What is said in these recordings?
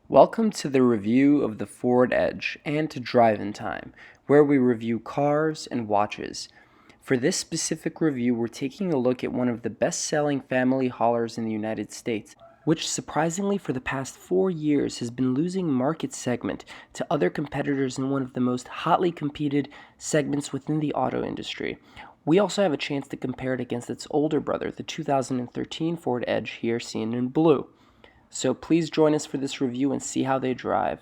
Welcome to the review of the Ford Edge and to Drive-In Time, where we review cars and watches. For this specific review, we're taking a look at one of the best-selling family haulers in the United States, which surprisingly for the past 4 years has been losing market segment to other competitors in one of the most hotly competed segments within the auto industry. We also have a chance to compare it against its older brother, the 2013 Ford Edge, here seen in blue. So please join us for this review and see how they drive.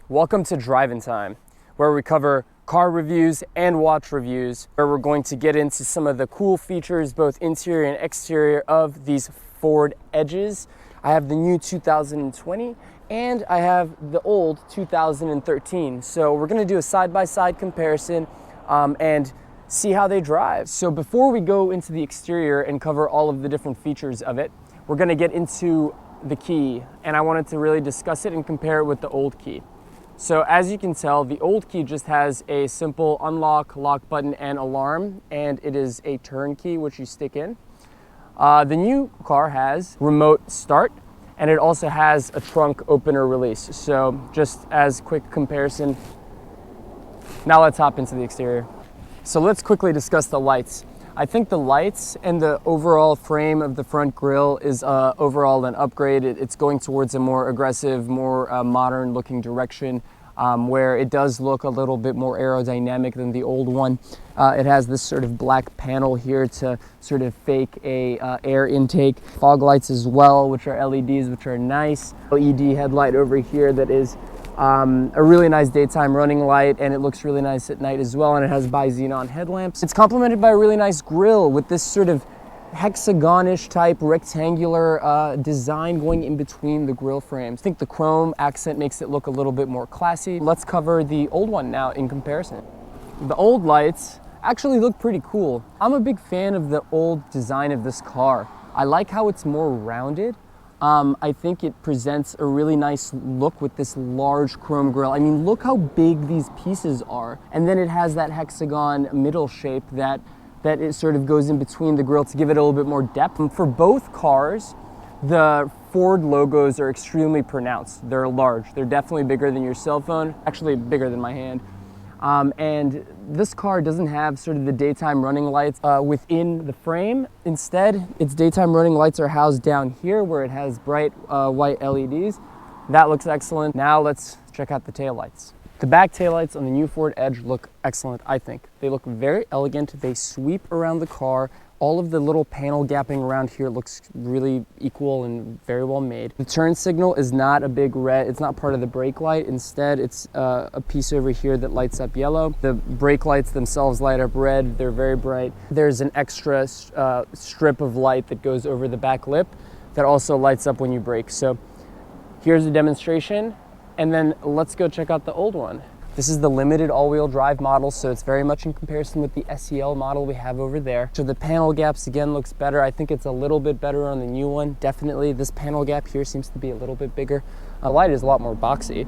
Welcome to Drive-In Time, where we cover car reviews and watch reviews, where we're going to get into some of the cool features, both interior and exterior, of these Ford Edges. I have the new 2020 and I have the old 2013. So we're going to do a side-by-side comparison and see how they drive. So before we go into the exterior and cover all of the different features of it, we're going to get into the key, and I wanted to really discuss it and compare it with the old key. So as you can tell, the old key just has a simple unlock, lock button, and alarm, and it is a turn key which you stick in. The new car has remote start, and it also has a trunk opener release. So just as quick comparison, now let's hop into the exterior. So let's quickly discuss the lights. I think the lights and the overall frame of the front grille is overall an upgrade. It's going towards a more aggressive, more modern looking direction, where it does look a little bit more aerodynamic than the old one. It has this sort of black panel here to sort of fake a air intake. Fog lights as well, which are LEDs, which are nice. LED headlight over here that is a really nice daytime running light, and it looks really nice at night as well, and it has bi-xenon headlamps. It's complemented by a really nice grille with this sort of hexagonish type rectangular design going in between the grille frames. I think the chrome accent makes it look a little bit more classy. Let's cover the old one now in comparison. The old lights actually look pretty cool. I'm a big fan of the old design of this car. I like how it's more rounded. I think it presents a really nice look with this large chrome grille. I mean, look how big these pieces are. And then it has that hexagon middle shape that it sort of goes in between the grille to give it a little bit more depth. And for both cars, the Ford logos are extremely pronounced. They're large. They're definitely bigger than your cell phone, actually bigger than my hand. And this car doesn't have sort of the daytime running lights within the frame. Instead, its daytime running lights are housed down here where it has bright white LEDs. That looks excellent. Now let's check out the taillights. The back taillights on the new Ford Edge look excellent, I think. They look very elegant. They sweep around the car. All of the little panel gapping around here looks really equal and very well made. The turn signal is not a big red, it's not part of the brake light. Instead, it's a piece over here that lights up yellow. The brake lights themselves light up red, they're very bright. There's an extra strip of light that goes over the back lip that also lights up when you brake. So here's a demonstration, and then let's go check out the old one. This is the limited all-wheel drive model, so it's very much in comparison with the SEL model we have over there. So the panel gaps again looks better. I think it's a little bit better on the new one. Definitely this panel gap here seems to be a little bit bigger. The light is a lot more boxy,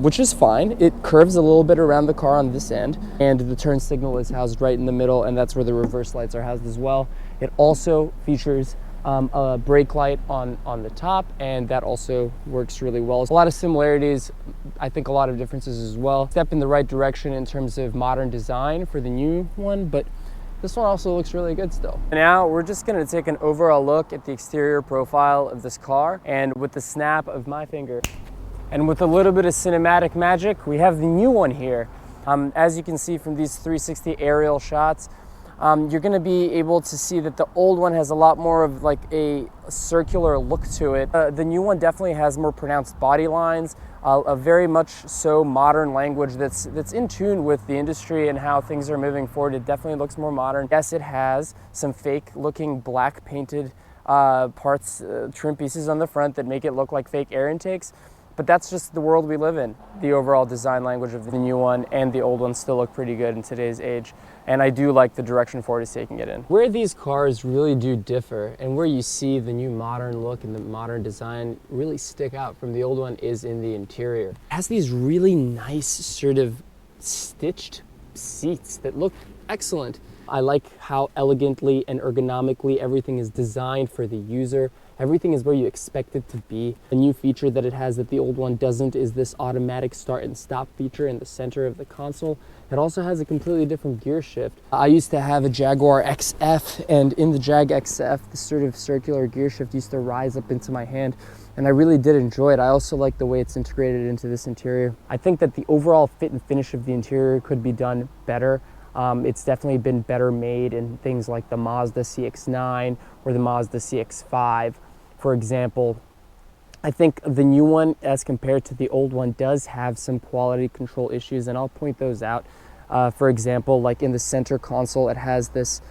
which is fine. It curves a little bit around the car on this end, and the turn signal is housed right in the middle, and that's where the reverse lights are housed as well. It also features a brake light on the top, and that also works really well. A lot of similarities, I think a lot of differences as well. Step in the right direction in terms of modern design for the new one, but this one also looks really good still. Now we're just going to take an overall look at the exterior profile of this car, and with the snap of my finger and with a little bit of cinematic magic, we have the new one here. As you can see from these 360 aerial shots, you're going to be able to see that the old one has a lot more of like a circular look to it. The new one definitely has more pronounced body lines, a very much so modern language that's in tune with the industry and how things are moving forward. It definitely looks more modern. Yes, it has some fake looking black painted parts, trim pieces on the front that make it look like fake air intakes. But that's just the world we live in. The overall design language of the new one and the old one still look pretty good in today's age. And I do like the direction Ford is taking it in. Where these cars really do differ, and where you see the new modern look and the modern design really stick out from the old one, is in the interior. It has these really nice sort of stitched seats that look excellent. I like how elegantly and ergonomically everything is designed for the user. Everything is where you expect it to be. A new feature that it has that the old one doesn't is this automatic start and stop feature in the center of the console. It also has a completely different gear shift. I used to have a Jaguar XF, and in the Jag XF, the sort of circular gear shift used to rise up into my hand, and I really did enjoy it. I also like the way it's integrated into this interior. I think that the overall fit and finish of the interior could be done better. It's definitely been better made in things like the Mazda CX-9 or the Mazda CX-5, for example. I think the new one, as compared to the old one, does have some quality control issues, and I'll point those out. For example, like in the center console, it has this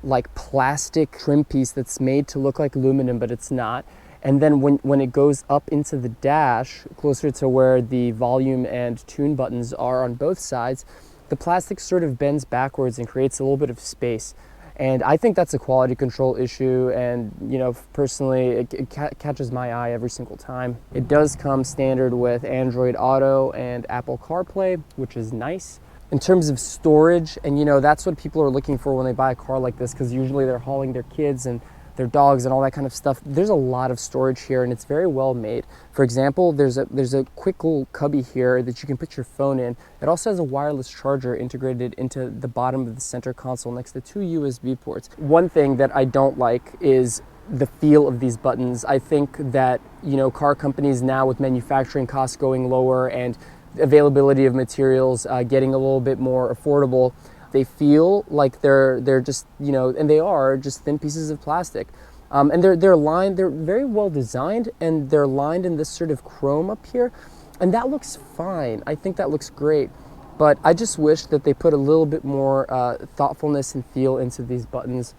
like plastic trim piece that's made to look like aluminum, but it's not. And then when it goes up into the dash, closer to where the volume and tune buttons are on both sides, the plastic sort of bends backwards and creates a little bit of space. And I think that's a quality control issue, and you know, personally, it catches my eye every single time. It does come standard with Android Auto and Apple CarPlay, which is nice. In terms of storage, and you know, that's what people are looking for when they buy a car like this, because usually they're hauling their kids and their dogs and all that kind of stuff. There's a lot of storage here, and it's very well made. For example, there's a quick little cubby here that you can put your phone in. It also has a wireless charger integrated into the bottom of the center console next to 2 USB ports. One thing that I don't like is the feel of these buttons. I think that, you know, car companies now, with manufacturing costs going lower and availability of materials getting a little bit more affordable, they feel like they're just, you know, and they are just thin pieces of plastic. And they're lined, they're very well designed, and they're lined in this sort of chrome up here. And that looks fine. I think that looks great. But I just wish that they put a little bit more thoughtfulness and feel into these buttons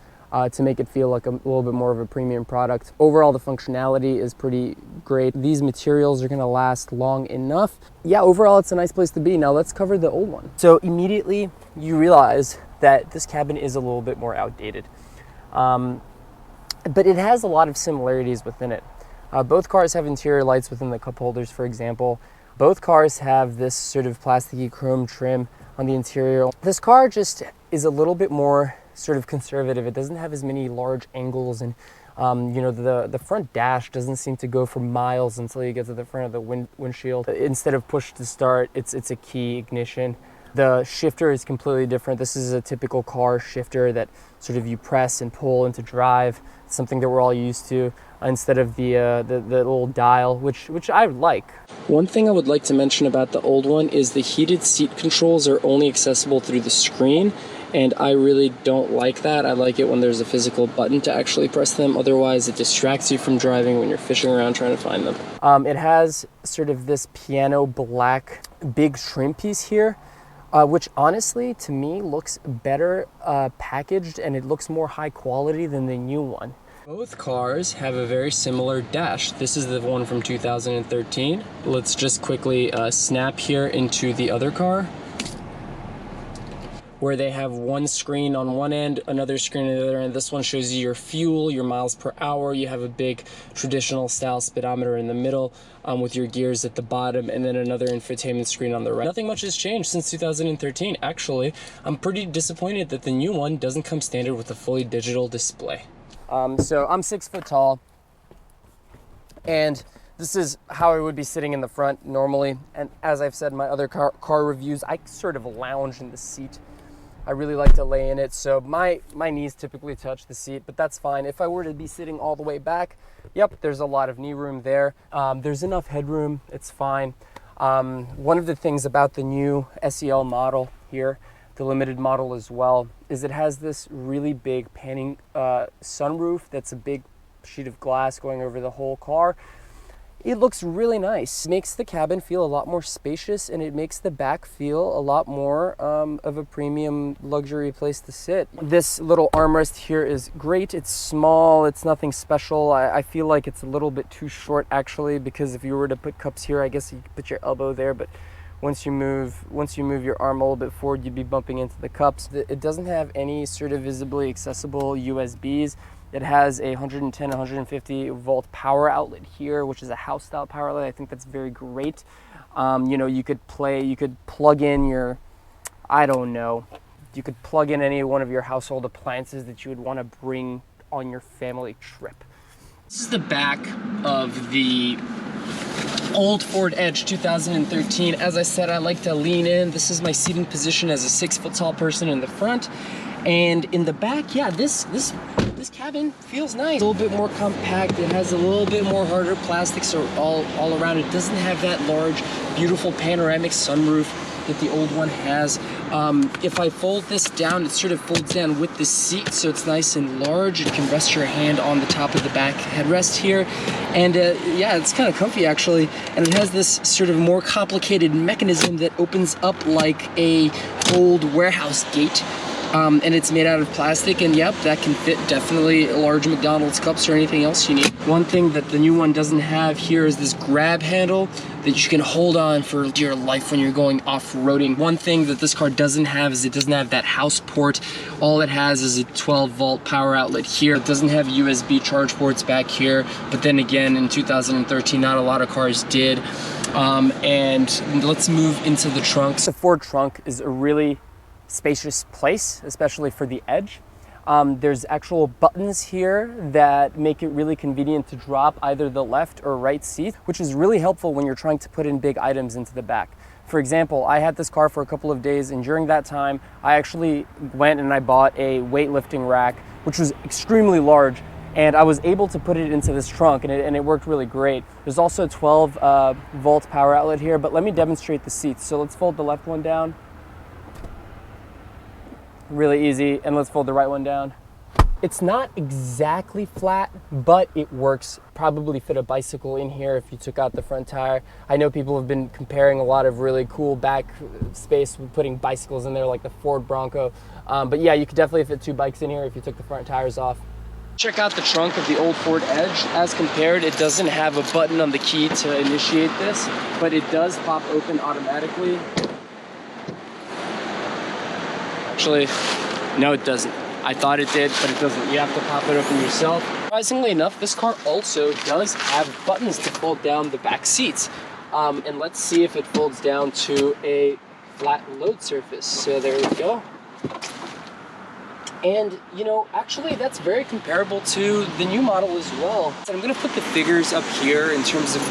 to make it feel like a little bit more of a premium product. Overall, the functionality is pretty great. These materials are gonna last long enough. Yeah, overall, it's a nice place to be. Now let's cover the old one. So immediately you realize that this cabin is a little bit more outdated. But it has a lot of similarities within it. Both cars have interior lights within the cup holders, for example. Both cars have this sort of plasticky chrome trim on the interior. This car just is a little bit more sort of conservative. It doesn't have as many large angles, and you know, the front dash doesn't seem to go for miles until you get to the front of the windshield. Instead of push to start, it's a key ignition. The shifter is completely different. This is a typical car shifter that sort of you press and pull into drive, something that we're all used to, instead of the little dial, which I like. One thing I would like to mention about the old one is the heated seat controls are only accessible through the screen, and I really don't like that. I like it when there's a physical button to actually press them. Otherwise, it distracts you from driving when you're fishing around trying to find them. It has sort of this piano black big trim piece here, which honestly, to me, looks better packaged, and it looks more high quality than the new one. Both cars have a very similar dash. This is the one from 2013. Let's just quickly snap here into the other car, where they have one screen on one end, another screen on the other end. This one shows you your fuel, your miles per hour. You have a big traditional style speedometer in the middle with your gears at the bottom, and then another infotainment screen on the right. Nothing much has changed since 2013. Actually, I'm pretty disappointed that the new one doesn't come standard with a fully digital display. So I'm 6 foot tall, and this is how I would be sitting in the front normally. And as I've said in my other car reviews, I sort of lounge in the seat. I really like to lay in it, so my knees typically touch the seat, but that's fine. If I were to be sitting all the way back, yep, there's a lot of knee room there. There's enough headroom, it's fine. One of the things about the new SEL model here, the limited model as well, is it has this really big panning sunroof that's a big sheet of glass going over the whole car. It looks really nice. It makes the cabin feel a lot more spacious, and it makes the back feel a lot more of a premium luxury place to sit. This little armrest here is great. It's small, it's nothing special. I feel like it's a little bit too short actually, because if you were to put cups here, I guess you could put your elbow there, but once you move your arm a little bit forward, you'd be bumping into the cups. It doesn't have any sort of visibly accessible USBs. It has a 110, 150 volt power outlet here, which is a house style power outlet. I think that's very great. You know, you could plug in your, I don't know, You could plug in any one of your household appliances that you would want to bring on your family trip. This is the back of the old Ford Edge 2013. As I said, I like to lean in. This is my seating position as a 6 foot tall person in the front. And in the back, yeah, this cabin feels nice. A little bit more compact. It has a little bit more harder plastics all around. It doesn't have that large, beautiful panoramic sunroof that the old one has. If I fold this down, it sort of folds down with the seat, so it's nice and large. You can rest your hand on the top of the back headrest here. And yeah, it's kind of comfy actually. And it has this sort of more complicated mechanism that opens up like a old warehouse gate. And it's made out of plastic, and yep, that can fit definitely large McDonald's cups or anything else you need. One thing that the new one doesn't have here is this grab handle that you can hold on for dear life when you're going off-roading. One thing that this car doesn't have is it doesn't have that house port. All it has is a 12-volt power outlet here. It doesn't have USB charge ports back here, but then again, in 2013, not a lot of cars did. And let's move into the trunk. The Ford trunk is a really spacious place, especially for the Edge. There's actual buttons here that make it really convenient to drop either the left or right seat, which is really helpful when you're trying to put in big items into the back. For example, I had this car for a couple of days, and during that time, I actually went and I bought a weightlifting rack, which was extremely large, and I was able to put it into this trunk, and it worked really great. There's also a 12-volt power outlet here, but let me demonstrate the seats. So let's fold the left one down. Really easy, and let's fold the right one down. It's not exactly flat, but it works. Probably fit a bicycle in here if you took out the front tire. I know people have been comparing a lot of really cool back space with putting bicycles in there like the Ford Bronco. But yeah, you could definitely fit 2 bikes in here if you took the front tires off. Check out the trunk of the old Ford Edge. As compared, it doesn't have a button on the key to initiate this, but it does pop open automatically. Actually, no, it doesn't. I thought it did, but it doesn't. You have to pop it open yourself. Surprisingly enough, this car also does have buttons to fold down the back seats. And let's see if it folds down to a flat load surface. So there we go. And, you know, actually that's very comparable to the new model as well. So I'm gonna put the figures up here in terms of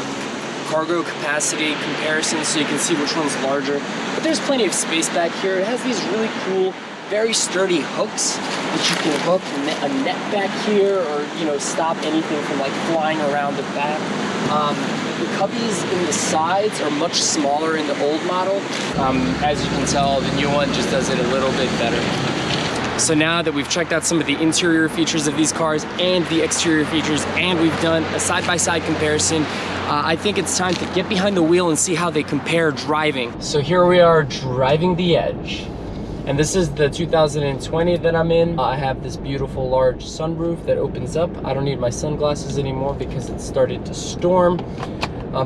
cargo capacity comparison so you can see which one's larger. But there's plenty of space back here. It has these really cool, very sturdy hooks that you can hook a net back here, or, you know, stop anything from like flying around the back. The cubbies in the sides are much smaller in the old model. As you can tell, the new one just does it a little bit better. So now that we've checked out some of the interior features of these cars and the exterior features, and we've done a side-by-side comparison, I think it's time to get behind the wheel and see how they compare driving. So here we are driving the Edge. And this is the 2020 that I'm in. I have this beautiful large sunroof that opens up. I don't need my sunglasses anymore because it started to storm.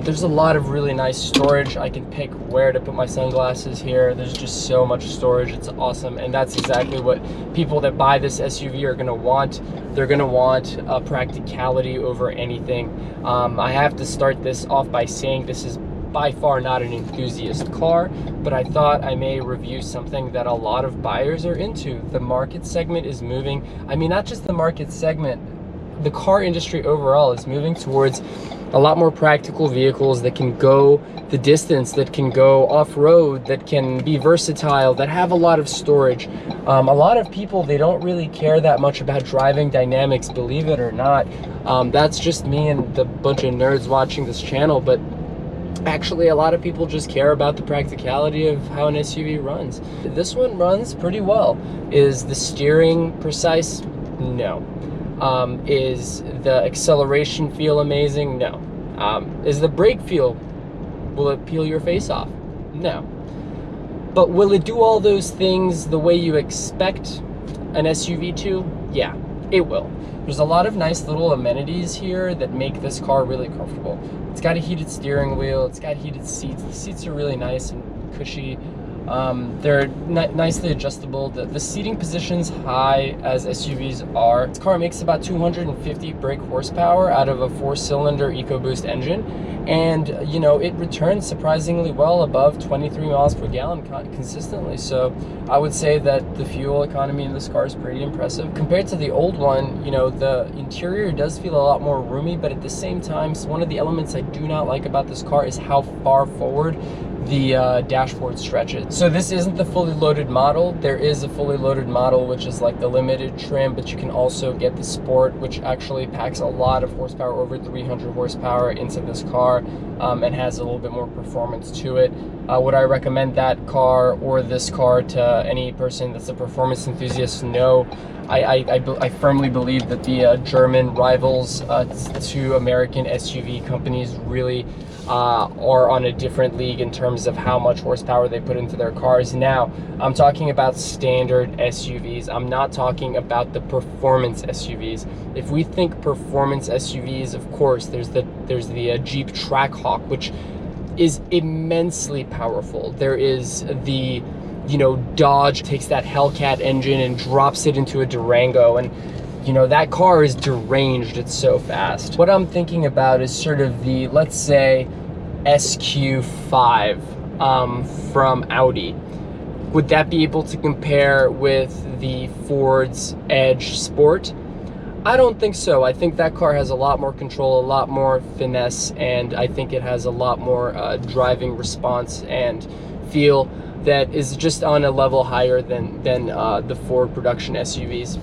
There's a lot of really nice storage. I can pick where to put my sunglasses here. There's just so much storage. It's awesome. And that's exactly what people that buy this SUV are gonna want. They're gonna want practicality over anything. I have to start this off by saying this is by far not an enthusiast car, but I thought I may review something that a lot of buyers are into. The market segment is moving. I mean, not just the market segment, the car industry overall is moving towards a lot more practical vehicles that can go the distance, that can go off-road, that can be versatile, that have a lot of storage. A lot of people, they don't really care that much about driving dynamics, believe it or not. That's just me and the bunch of nerds watching this channel, but actually a lot of people just care about the practicality of how an SUV runs. This one runs pretty well. Is the steering precise? No. Is the acceleration feel amazing? No. Is the brake feel, will it peel your face off? No. But will it do all those things the way you expect an SUV to? Yeah, it will. There's a lot of nice little amenities here that make this car really comfortable. It's got a heated steering wheel, it's got heated seats. The seats are really nice and cushy. They're nicely adjustable. The seating position's high as SUVs are. This car makes about 250 brake horsepower out of a 4-cylinder EcoBoost engine, and you know, it returns surprisingly well above 23 miles per gallon consistently. So I would say that the fuel economy in this car is pretty impressive compared to the old one. You know, the interior does feel a lot more roomy, but at the same time, one of the elements I do not like about this car is how far forward the dashboard stretches. So this isn't the fully loaded model. There is a fully loaded model, which is like the limited trim, but you can also get the Sport, which actually packs a lot of horsepower, over 300 horsepower into this car, and has a little bit more performance to it. Would I recommend that car or this car to any person that's a performance enthusiast? No. I firmly believe that the German rivals to American SUV companies really are on a different league in terms of how much horsepower they put into their cars. Now, I'm talking about standard SUVs. I'm not talking about the performance SUVs. If we think performance SUVs, of course, there's the Jeep Trackhawk, which is immensely powerful. There is the, you know, Dodge takes that Hellcat engine and drops it into a Durango, and you know, that car is deranged. It's so fast. What I'm thinking about is sort of the, let's say, SQ5 from Audi. Would that be able to compare with the Ford's Edge Sport? I don't think so. I think that car has a lot more control, a lot more finesse, and I think it has a lot more driving response and feel that is just on a level higher than the Ford production SUVs.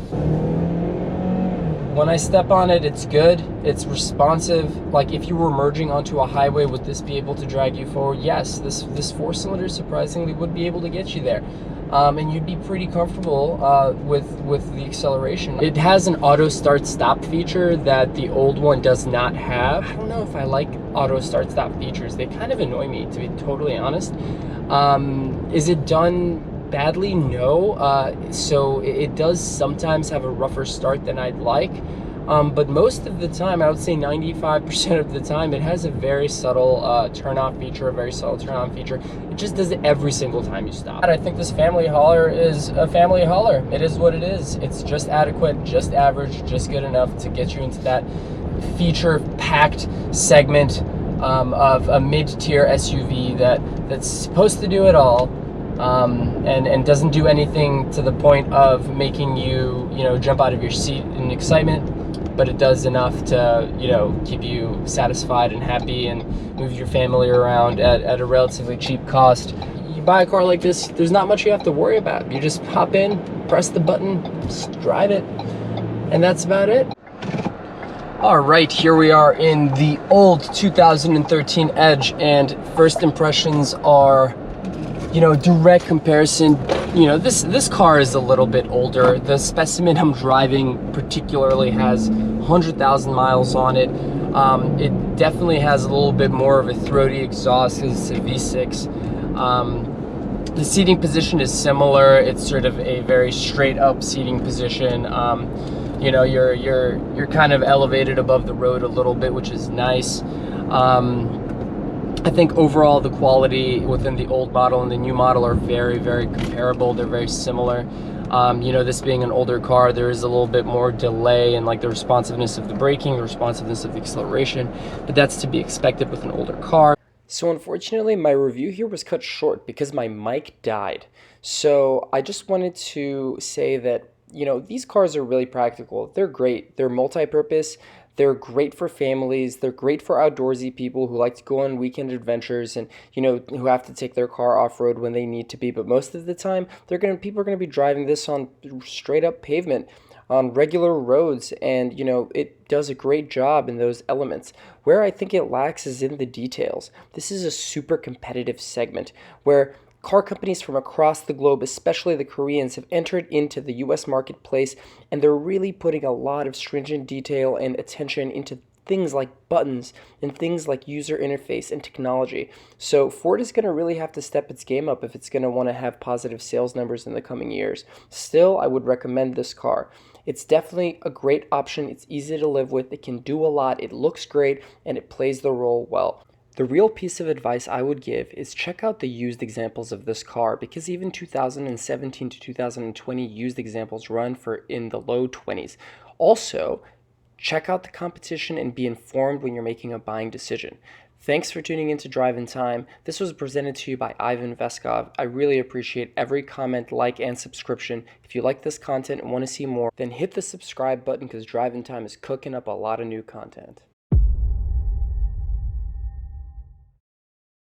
When I step on it, it's good, it's responsive. Like if you were merging onto a highway, would this be able to drag you forward? Yes, this 4-cylinder surprisingly would be able to get you there. And you'd be pretty comfortable with the acceleration. It has an auto start stop feature that the old one does not have. I don't know if I like auto start stop features. They kind of annoy me, to be totally honest. Is it done badly? No. So it does sometimes have a rougher start than I'd like. But most of the time, I would say 95% of the time, it has a very subtle turn-off feature, a very subtle turn-on feature. It just does it every single time you stop. I think this family hauler is a family hauler. It is what it is. It's just adequate, just average, just good enough to get you into that feature-packed segment of a mid-tier SUV that's supposed to do it all. And doesn't do anything to the point of making you jump out of your seat in excitement, but it does enough to keep you satisfied and happy and move your family around at a relatively cheap cost. You buy a car like this, there's not much you have to worry about. You just hop in, press the button, just drive it, and that's about it. All right, here we are in the old 2013 Edge, and first impressions are direct comparison. This car is a little bit older. The Specimen I'm driving particularly has 100,000 miles on it. It definitely has a little bit more of a throaty exhaust because it's a V6. The seating position is similar. It's sort of a very straight up seating position. You're kind of elevated above the road a little bit, which is nice. I think overall the quality within the old model and the new model are very, very comparable. They're very similar. This being an older car, there is a little bit more delay in like the responsiveness of the braking, the responsiveness of the acceleration, but that's to be expected with an older car. So unfortunately, my review here was cut short because my mic died. So I just wanted to say that, these cars are really practical. They're great. They're multi-purpose. They're great for families. They're great for outdoorsy people who like to go on weekend adventures and, who have to take their car off-road when they need to be. But most of the time, people are going to be driving this on straight up pavement, on regular roads, and, it does a great job in those elements. Where I think it lacks is in the details. This is a super competitive segment where car companies from across the globe, especially the Koreans, have entered into the US marketplace, and they're really putting a lot of stringent detail and attention into things like buttons and things like user interface and technology. So Ford is going to really have to step its game up if it's going to want to have positive sales numbers in the coming years. Still, I would recommend this car. It's definitely a great option. It's easy to live with. It can do a lot. It looks great, and it plays the role well. The real piece of advice I would give is check out the used examples of this car, because even 2017 to 2020 used examples run for in the low 20s. Also, check out the competition and be informed when you're making a buying decision. Thanks for tuning in to Drive in Time. This was presented to you by Ivan Veskov. I really appreciate every comment, like, and subscription. If you like this content and want to see more, then hit the subscribe button because Drive in Time is cooking up a lot of new content.